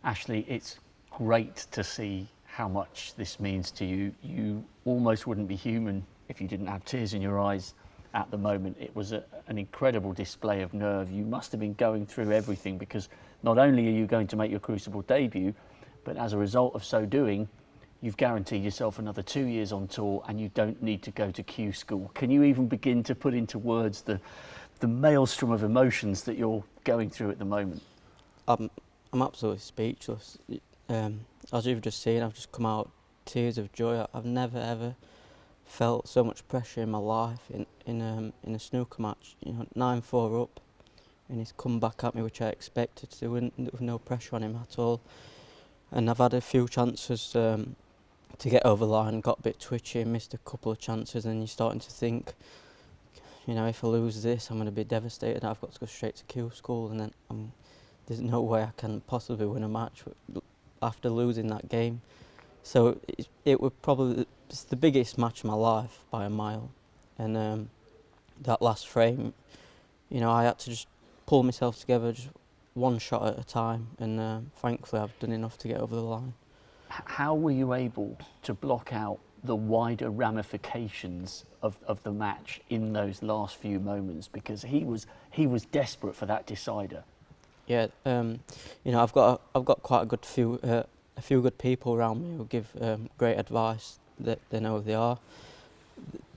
Ashley, it's great to see how much this means to you. You almost wouldn't be human if you didn't have tears in your eyes at the moment. It was an incredible display of nerve. You must have been going through everything, because not only are you going to make your Crucible debut, but as a result of so doing, you've guaranteed yourself another 2 years on tour, and you don't need to go to Q school. Can you even begin to put into words the maelstrom of emotions that you're going through at the moment? I'm absolutely speechless. As you've just seen, I've just come out tears of joy. I've never ever felt so much pressure in my life in a snooker match. You know, 9-4 up, and he's come back at me, which I expected to, with no pressure on him at all. And I've had a few chances to get over the line, got a bit twitchy, missed a couple of chances, and you're starting to think, you know, if I lose this, I'm going to be devastated. I've got to go straight to Q school, and then there's no way I can possibly win a match after losing that game. So it was probably the biggest match of my life by a mile. And that last frame, you know, I had to just pull myself together, just one shot at a time, and thankfully I've done enough to get over the line. How were you able to block out the wider ramifications of the match in those last few moments? Because he was desperate for that decider. Yeah, you know, I've got quite a few good people around me who give great advice. That they know who they are.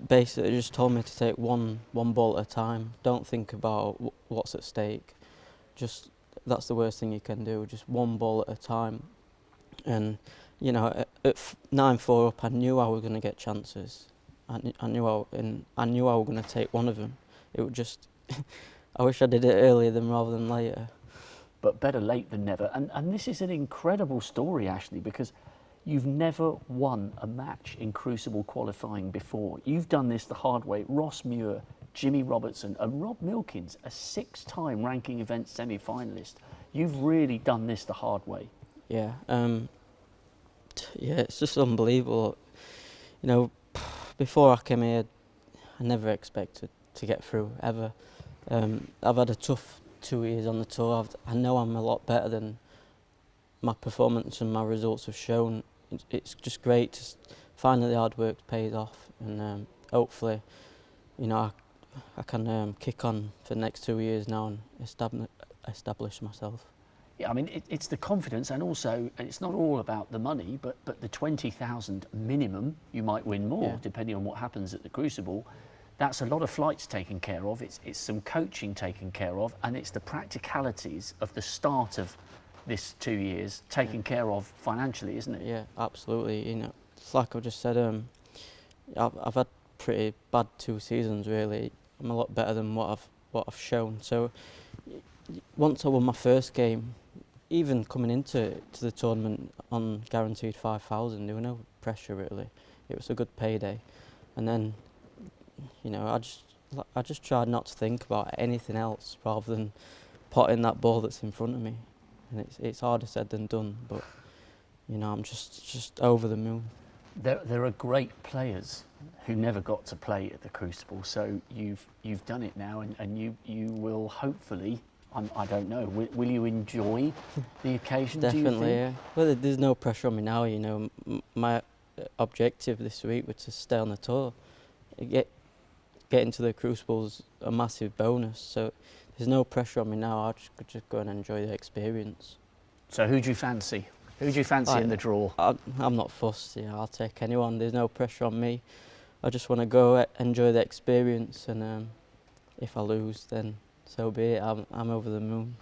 Basically, they just told me to take one ball at a time. Don't think about what's at stake. That's the worst thing you can do. Just one ball at a time. And you know, at 9-4 up, I knew I was going to get chances. I knew I was going to take one of them. It would just. I wish I did it earlier rather than later. But better late than never. And this is an incredible story, Ashley, because you've never won a match in Crucible qualifying before. You've done this the hard way. Ross Muir, Jimmy Robertson, and Rob Milkins, a 6-time ranking event semi-finalist. You've really done this the hard way. Yeah, yeah, it's just unbelievable. You know, before I came here, I never expected to get through ever. I've had a tough 2 years on the tour. I know I'm a lot better than my performance and my results have shown. It's just great to finally the hard work pays off, and hopefully, you know, I can kick on for the next 2 years now and establish myself. Yeah, I mean, it's the confidence, and also it's not all about the money, but the 20,000 minimum. You might win more, depending on what happens at the Crucible. That's a lot of flights taken care of. It's some coaching taken care of, and it's the practicalities of the start of this 2 years taken care of financially, isn't it? Yeah, absolutely. You know, it's like I just said. I've had pretty bad 2 seasons really. I'm a lot better than what I've shown. So once I won my first game, even coming into the tournament on guaranteed 5,000, there was no pressure really. It was a good payday, and then, you know, I just tried not to think about anything else rather than potting that ball that's in front of me. And it's harder said than done, but you know, I'm just over the moon. There are great players who never got to play at the Crucible, so you've done it now, and you will hopefully. I don't know. Will you enjoy the occasion? Definitely, do you think? yeah. Well, there's no pressure on me now. You know, my objective this week was to stay on the tour. Getting to the Crucible's a massive bonus, so there's no pressure on me now. I could just go and enjoy the experience. So who do you fancy? Who do you fancy in the draw? I'm not fussed. You know, I'll take anyone. There's no pressure on me. I just want to go enjoy the experience, and if I lose, then so be it. I'm over the moon.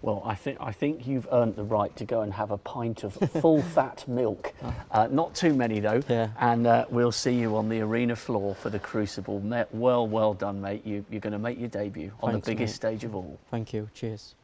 Well, I think you've earned the right to go and have a pint of full-fat milk. Not too many, though. Yeah. And we'll see you on the arena floor for the Crucible. Well done, mate. You're going to make your debut on the biggest stage of all. Thank you. Cheers.